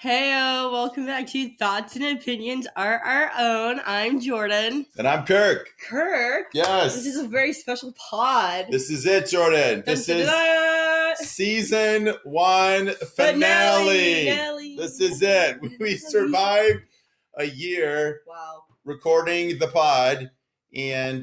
Heyo, welcome back to Thoughts and Opinions Are Our Own. I'm Jordan. And I'm Kirk. Kirk? Yes. This is a very special pod. This is it, Jordan. This is season 1 finale. This is it. We survived a year recording the pod. And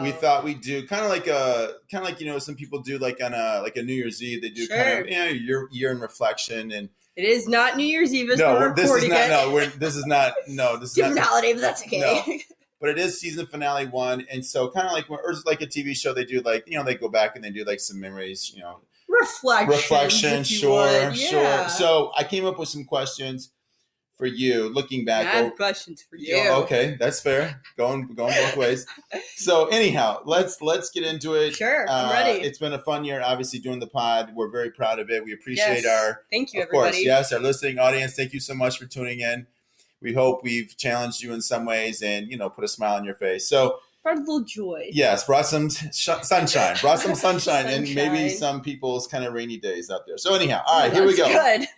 we thought we'd do kind of like some people do like on a New Year's Eve. They do kind of year in reflection. And it is not New Year's Eve. This is not. This is not. Different holiday, but that's okay. No. But it is season finale 1, and so kind of like or like a TV show. They do they go back and they do like some memories. Reflection. Sure. So I came up with some questions for you, looking back. I have questions for you. Okay, that's fair. Going both ways. So anyhow, let's get into it. Sure, I'm ready. It's been a fun year, obviously, doing the pod. We're very proud of it. We appreciate thank you, of everybody. course, yes, our listening audience. Thank you so much for tuning in. We hope we've challenged you in some ways and put a smile on your face. So brought a little joy. Yes, brought some sunshine. Brought some sunshine, and maybe some people's kind of rainy days out there. So anyhow, all right, here we go. Good.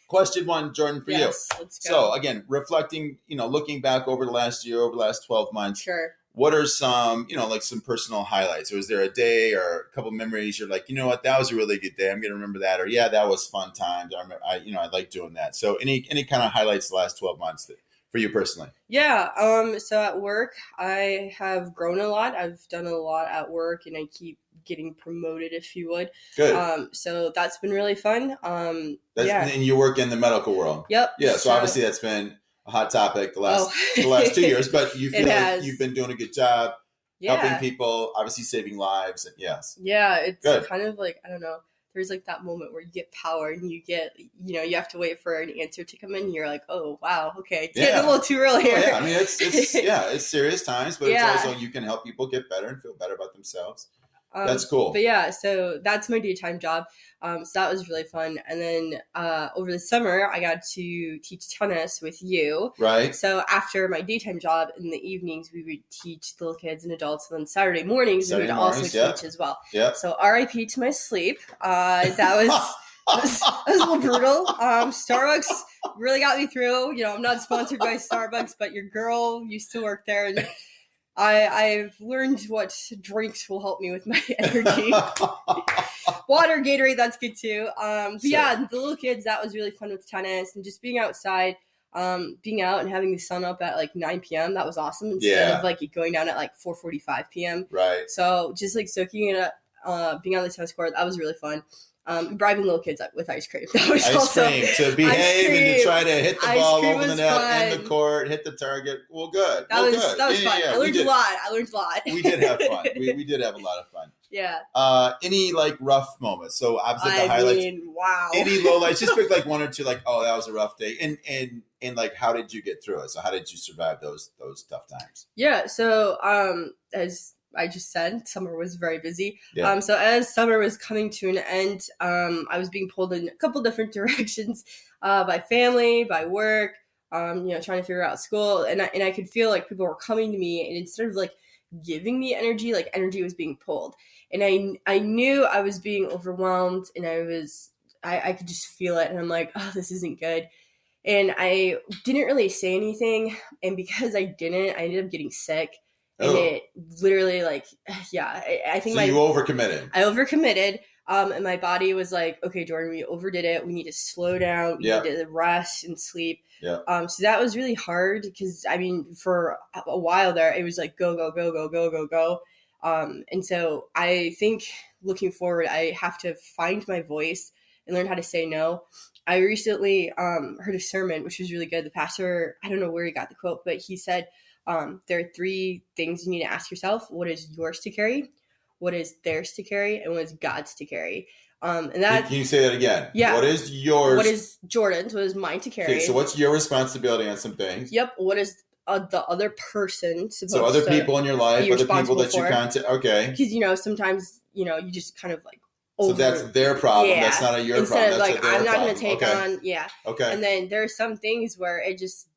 Question 1, Jordan, for you. Let's go. So again, reflecting, looking back over the last year, over the last 12 months. Sure. What are some, some personal highlights? Or is there a day or a couple memories you're like, that was a really good day. I'm going to remember that. Or yeah, that was fun times. I like doing that. So any kind of highlights the last 12 months for you personally? Yeah. So at work, I have grown a lot. I've done a lot at work, and I keep getting promoted, if you would. Good. So that's been really fun. And you work in the medical world. Yep. Yeah. So obviously that's been a hot topic the last 2 years, but you feel like you've been doing a good job helping people, obviously saving lives. And yes. Yeah. It's kind of like, I don't know. There's like that moment where you get power and you get, you have to wait for an answer to come in. And you're like, oh, wow. Okay. It's getting a little too early here. Oh, yeah. I mean, it's serious times, but it's also, you can help people get better and feel better about themselves. That's cool. But yeah, so that's my daytime job. So that was really fun. And then over the summer, I got to teach tennis with you. Right. So after my daytime job, in the evenings, we would teach little kids and adults. And then Saturday mornings, we would also teach as well. Yeah. So RIP to my sleep. That was a little brutal. Starbucks really got me through. I'm not sponsored by Starbucks, but your girl used to work there, and I've learned what drinks will help me with my energy. Water, Gatorade, that's good too. But yeah, the little kids, that was really fun with tennis and just being outside, being out and having the sun up at like 9 p.m. That was awesome instead of like it going down at like 4:45 p.m. Right. So just like soaking it up, being on the tennis court, that was really fun. Bribing little kids with ice cream. That was cream to behave and to try to hit the ball over the net, in the court, hit the target. Well, good. That was fun. Yeah. I learned a lot. We did have fun. We did have a lot of fun. Yeah. Any like rough moments? So obviously the highlights. Wow. Any lowlights? Just pick like 1 or 2. Like, oh, that was a rough day. And like, how did you get through it? So how did you survive those tough times? Yeah. So as I just said, summer was very busy. Yeah. So as summer was coming to an end, I was being pulled in a couple different directions by family, by work, trying to figure out school. And I could feel like people were coming to me, and instead of like giving me energy, like energy was being pulled. And I knew I was being overwhelmed, and I could just feel it. And I'm like, oh, this isn't good. And I didn't really say anything. And because I ended up getting sick. And it literally I think you overcommitted. I overcommitted. And my body was like, okay, Jordan, we overdid it. We need to slow down. We need to rest and sleep. Yeah. So that was really hard because, for a while there, it was like, go, go, go, go, go, go, go. And so I think looking forward, I have to find my voice and learn how to say no. I recently heard a sermon, which was really good. The pastor, I don't know where he got the quote, but he said, there are 3 things you need to ask yourself. What is yours to carry? What is theirs to carry? And what is God's to carry? And that. Can you say that again? Yeah. What is yours? What is Jordan's? What is mine to carry? Okay, so what's your responsibility on some things? Yep. What is the other person supposed to? So other people in your life, other people that you contact. Okay. Because, sometimes, you just kind of like. So that's their problem. Yeah. That's not your Instead problem. Instead of I'm not going to take on. Yeah. Okay. And then there are some things where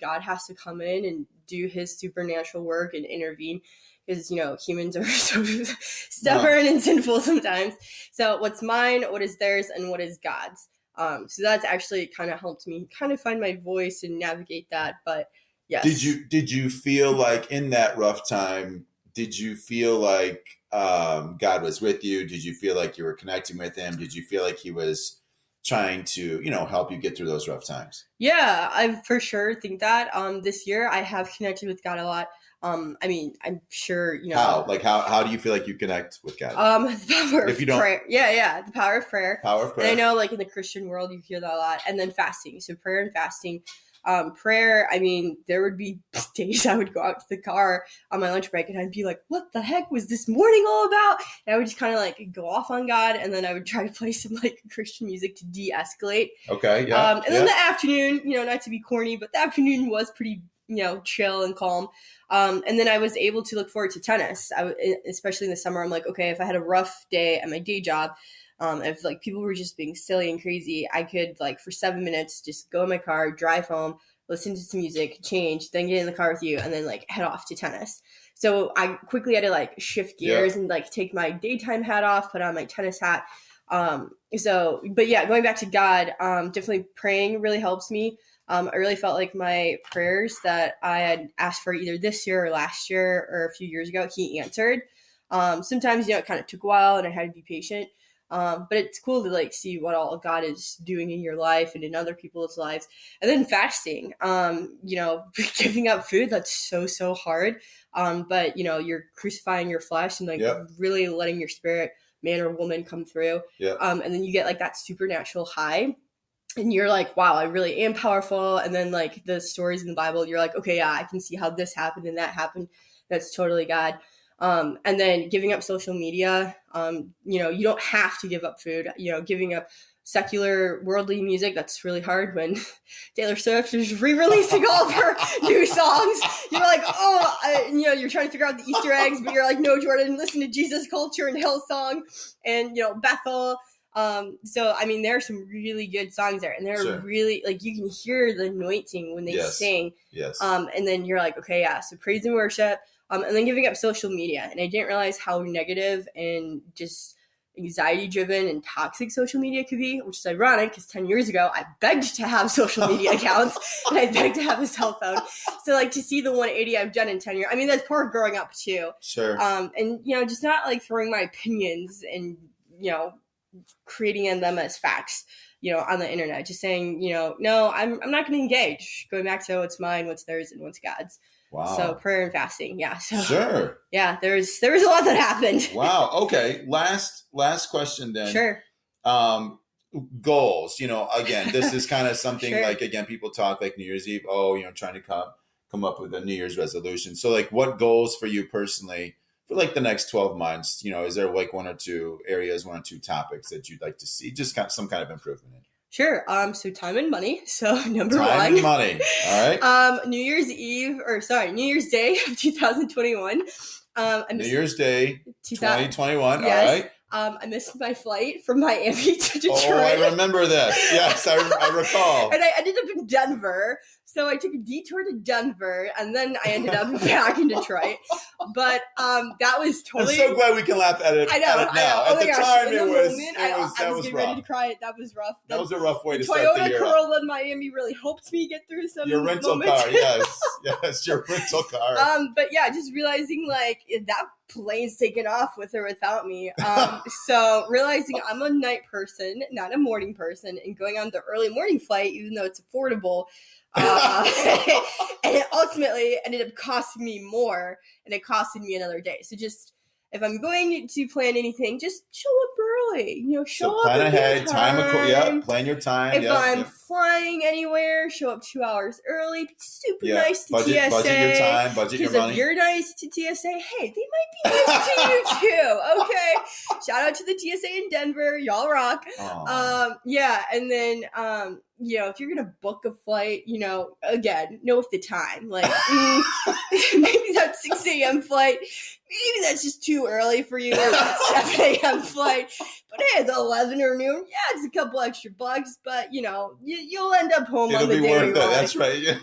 God has to come in and do his supernatural work and intervene, because, humans are so stubborn and sinful sometimes. So what's mine, what is theirs, and what is God's? So that's actually kind of helped me kind of find my voice and navigate that. But yes. Did you feel like in that rough time, did you feel like God was with you? Did you feel like you were connecting with him? Did you feel like he was trying to, help you get through those rough times? Yeah, I for sure think that. This year I have connected with God a lot. I'm sure, How do you feel like you connect with God? The power of prayer. Yeah, the power of prayer. Power of prayer. And I know, in the Christian world, you hear that a lot. And then fasting. So prayer and fasting. Prayer, there would be days I would go out to the car on my lunch break and I'd be like, what the heck was this morning all about? And I would just kind of go off on God, and then I would try to play some Christian music to de-escalate. Okay, yeah. And then the afternoon, not to be corny, but the afternoon was pretty, chill and calm. And then I was able to look forward to tennis. Especially in the summer, I'm like, okay, if I had a rough day at my day job, if people were just being silly and crazy, I could for 7 minutes just go in my car, drive home, listen to some music, change, then get in the car with you, and then head off to tennis. So I quickly had to shift gears and take my daytime hat off, put on my tennis hat. But yeah, going back to God, definitely praying really helps me. I really felt like my prayers that I had asked for either this year or last year or a few years ago, he answered. Sometimes, it kind of took a while and I had to be patient. But it's cool to see what all God is doing in your life and in other people's lives. And then fasting, giving up food, that's so hard. But you're crucifying your flesh and really letting your spirit, man or woman, come through. Yeah. And then you get that supernatural high. And you're like, wow, I really am powerful. And then the stories in the Bible, you're like, okay, yeah, I can see how this happened and that happened. That's totally God. And then giving up social media, you don't have to give up food, giving up secular worldly music. That's really hard when Taylor Swift is re-releasing all of her new songs. You're like, you're trying to figure out the Easter eggs, but you're like, no, Jordan, listen to Jesus Culture and Hillsong and, Bethel. So there are some really good songs there, and they're really you can hear the anointing when they sing. Yes. And then you're like, okay, yeah. So praise and worship, and then giving up social media. And I didn't realize how negative and just anxiety driven and toxic social media could be, which is ironic because 10 years ago I begged to have social media accounts and I begged to have a cell phone. So to see the 180 I've done in 10 years, that's part of growing up too. Sure. And just not throwing my opinions and creating them as facts, on the internet, just saying, no, I'm not going to engage. Going back to what's mine, what's theirs, and what's God's. Wow. So prayer and fasting. Yeah. So sure. Yeah, there was a lot that happened. Wow. Okay. Last question then. Sure. Goals, again, this is kind of something again, people talk New Year's Eve, trying to come up with a New Year's resolution. So what goals for you personally for the next 12 months, is there one or two areas, one or two topics that you'd like to see just some kind of improvement in? Sure. So time and money. So number one. Time and money. All right. New Year's Day of 2021. New Year's Day 2021. Yes. All right. I missed my flight from Miami to Detroit. Oh, I remember this. Yes, I recall. And I ended up in Denver. So I took a detour to Denver, and then I ended up back in Detroit. But that was totally... I'm so glad we can laugh at it, I know, now. Oh at the time, I was getting rough. ready to cry. That was rough. That was a rough way to start the year. Toyota Corolla in Miami really helped me get through some Your rental moments. car, yes, your rental car. But yeah, just realizing that plane's taken off with or without me. So realizing I'm a night person, not a morning person, and going on the early morning flight, even though it's affordable, and it ultimately ended up costing me more, and it costed me another day. So just, if I'm going to plan anything, just show up early. Show up plan ahead, time. Plan your time. If I'm flying anywhere, show up 2 hours early. Be super nice to TSA. Budget your time, budget your money. Because if you're nice to TSA, hey, they might be nice to you too. Okay. Shout out to the TSA in Denver. Y'all rock. Yeah. And then, if you're going to book a flight, again, know the time. Maybe that 6 a.m. flight, maybe that's just too early for you, or that 7 a.m. flight. But hey, the 11 or noon, yeah, it's a couple extra bucks, but you'll end up home on the day. It'll be worth it. That's right. Yeah.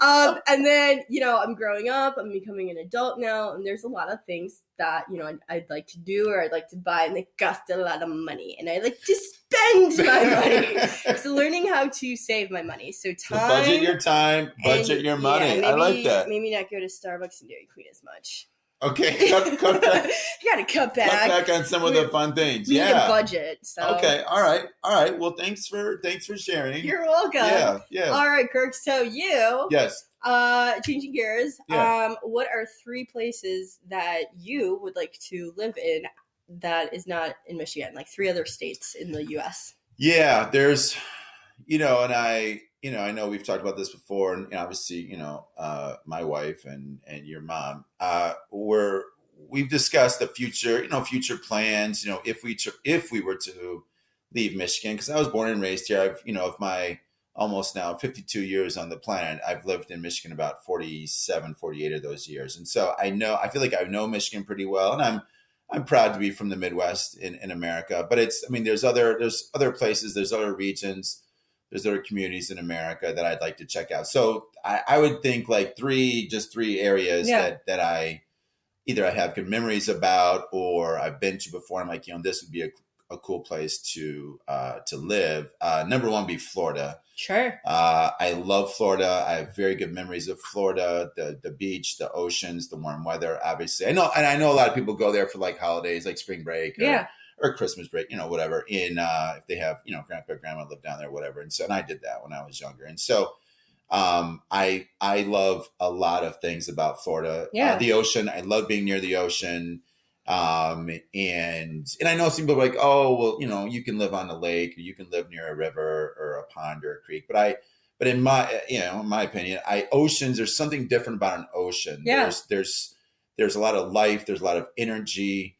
And then, I'm growing up, I'm becoming an adult now, and there's a lot of things that, I'd like to do or I'd like to buy, and they cost a lot of money, and I like to spend my money. So learning how to save my money. So budget your time, budget your money. I like that. Maybe not go to Starbucks and Dairy Queen as much. Okay, cut back. You gotta cut back. Cut back on some of the fun things. We need a budget. So. Okay, all right. Well, thanks for sharing. You're welcome. Yeah. All right, Kirk. So yes. Changing gears. Yeah. What are 3 places that you would like to live in that is not in Michigan? Like 3 other states in the U.S. Yeah, there's, and I know we've talked about this before, and obviously, my wife and your mom, we've discussed the future plans, if we were to leave Michigan, because I was born and raised here. I've, of my almost now 52 years on the planet, I've lived in Michigan about 47, 48 of those years. And so I feel like I know Michigan pretty well, and I'm proud to be from the Midwest in America, but there's other places, there's other regions, there's other communities in America that I'd like to check out. So I would think like 3 areas that I either I have good memories about or I've been to before. I'm like, this would be a cool place to live. Number 1 be Florida. Sure. I love Florida. I have very good memories of Florida, the beach, the oceans, the warm weather, obviously. I know a lot of people go there for like holidays, like spring break or Christmas break, whatever. If they have, grandpa, grandma live down there, whatever. And I did that when I was younger. And so I love a lot of things about Florida. Yeah. The ocean. I love being near the ocean. And I know some people are like, oh, well, you can live on the lake, or you can live near a river or a pond or a creek. But in my opinion, oceans, there's something different about an ocean. Yeah. There's a lot of life. There's a lot of energy.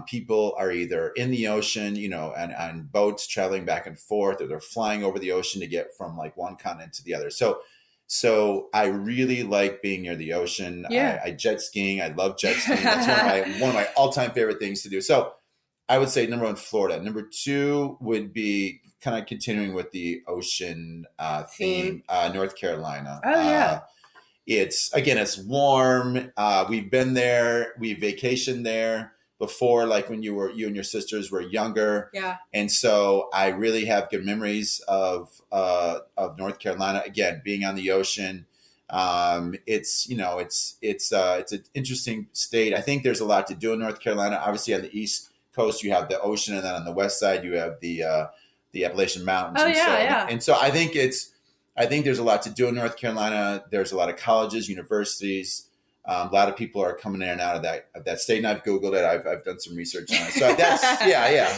People are either in the ocean, and on boats traveling back and forth, or they're flying over the ocean to get from like one continent to the other. So I really like being near the ocean. Yeah. I jet skiing. I love jet skiing. That's one of my all-time favorite things to do. So I would say number 1, Florida. Number 2 would be kind of continuing with the ocean theme, North Carolina. Oh yeah. It's warm. We've been there. We vacationed there before, like when you and your sisters were younger. Yeah. And so I really have good memories of North Carolina, again, being on the ocean. It's an interesting state. I think there's a lot to do in North Carolina. Obviously on the East Coast, you have the ocean, and then on the West side, you have the Appalachian Mountains. Oh, yeah. And so I think there's a lot to do in North Carolina. There's a lot of colleges, universities. A lot of people are coming in and out of that state, and I've Googled it. I've done some research on it. So that's yeah.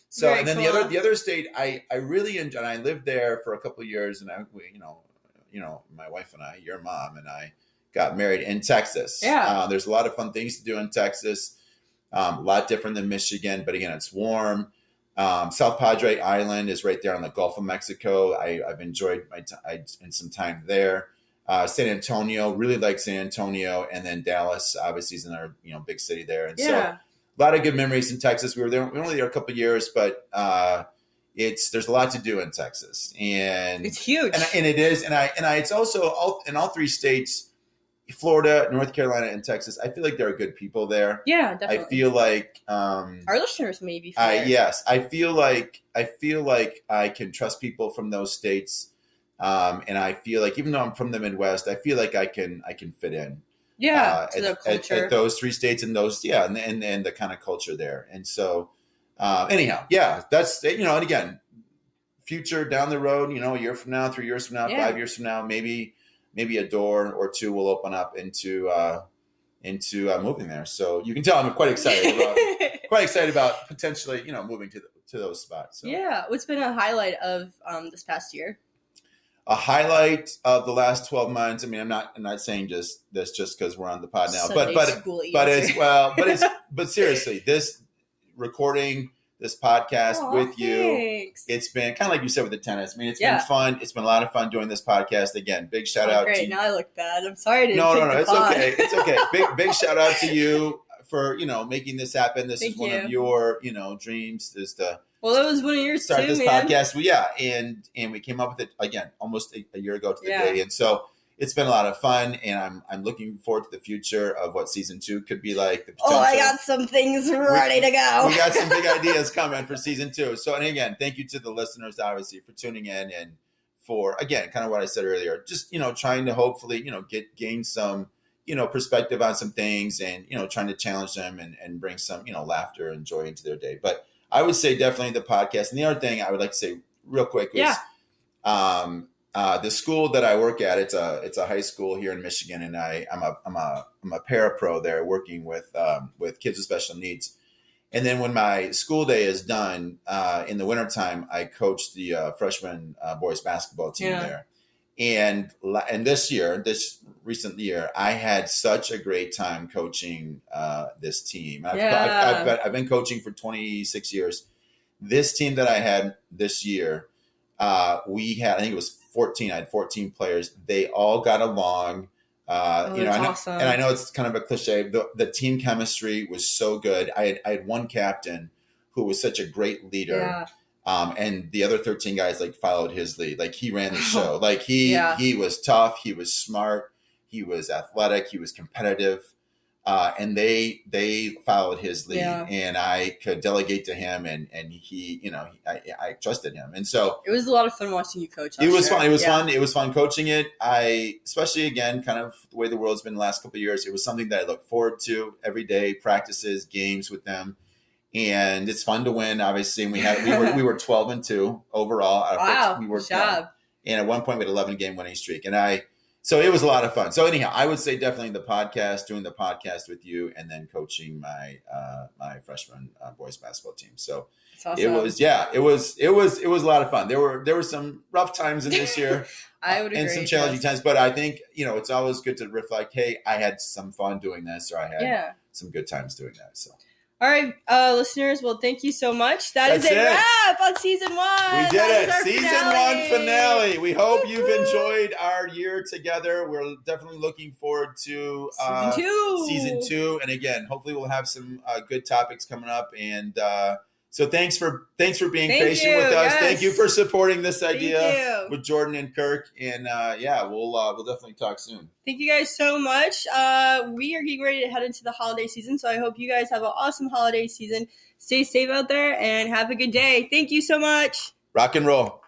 So Very and then cool. the other state I really enjoyed. I lived there for a couple of years, and my wife and I, your mom and I, got married in Texas. Yeah. There's a lot of fun things to do in Texas. A lot different than Michigan, but again, it's warm. South Padre Island is right there on the Gulf of Mexico. I've enjoyed some time there. San Antonio, really like San Antonio, and then Dallas obviously is another big city there. And so a lot of good memories in Texas. We were only there a couple of years, but there's a lot to do in Texas, and it's huge, and it is, and it's also in all 3 states, Florida, North Carolina, and Texas. I feel like there are good people there. Yeah, definitely. I feel like our listeners may be. Yes, I feel like I can trust people from those states. And I feel like even though I'm from the Midwest, I feel like I can fit in. Yeah, to the culture. At those 3 states and those, and the kind of culture there. And so, anyhow, that's, and again, future down the road, a year from now, 3 years from now, 5 years from now, maybe a door or 2 will open up into moving there. So you can tell I'm quite excited about potentially, moving to those spots. So. Yeah. What's been a highlight of this past year? A highlight of the last 12 months. I mean, I'm not saying just because we're on the pod now, but seriously, this recording this podcast with you, it's been kind of like you said with the tennis. I mean, it's been fun. It's been a lot of fun doing this podcast. Again, big shout out. Great. Now I look bad. I'm sorry to No. It's okay. It's okay. Big shout out to you for making this happen. This is one of your dreams, is to Well, that was one of yours start too, this man. podcast. Well, yeah, and we came up with it again almost a year ago to the day, and so it's been a lot of fun, and I'm looking forward to the future of what season 2 could be like. The potential. I got some things ready to go. We got some big ideas coming for season 2. So, and again, thank you to the listeners, obviously, for tuning in and for, again, kind of what I said earlier, just, trying to hopefully, gain some, perspective on some things and, trying to challenge them and bring some, laughter and joy into their day. But I would say definitely the podcast. And the other thing I would like to say real quick is, the school that I work at, it's a high school here in Michigan, and I'm a parapro there working with kids with special needs. And then when my school day is done, in the wintertime, I coach the freshman boys basketball team there. And this recent year, I had such a great time coaching this team. I've been coaching for 26 years. This team that I had this year, we had, I think it was 14. I had 14 players. They all got along. Awesome. And I know it's kind of a cliche. The team chemistry was so good. I had one captain who was such a great leader. Yeah. And the other 13 guys followed his lead. He ran the show. He was tough. He was smart. He was athletic. He was competitive. And they followed his lead, and I could delegate to him, and he, I trusted him. And so it was a lot of fun watching you coach. It was fun. It was fun. It was fun coaching it. Especially again, kind of the way the world's been the last couple of years, it was something that I look forward to every day, practices, games with them. And it's fun to win, obviously. And we were 12-2 overall. Wow. We were, and at one point we had 11-game winning streak. So it was a lot of fun. So anyhow, I would say definitely the podcast, doing the podcast with you, and then coaching my freshman boys basketball team. So awesome. It was a lot of fun. There were some rough times in this year, I would agree, and some challenging times. But I think it's always good to reflect. Hey, I had some fun doing this, or I had some good times doing that. So. All right, listeners. Well, thank you so much. That's a wrap on season 1. We did it. Season 1 finale. We hope you've enjoyed our year together. We're definitely looking forward to season 2. And again, hopefully we'll have some good topics coming up. And so thanks for being patient with us. Yes. Thank you for supporting this idea with Jordan and Kirk. And we'll definitely talk soon. Thank you guys so much. We are getting ready to head into the holiday season, so I hope you guys have an awesome holiday season. Stay safe out there and have a good day. Thank you so much. Rock and roll.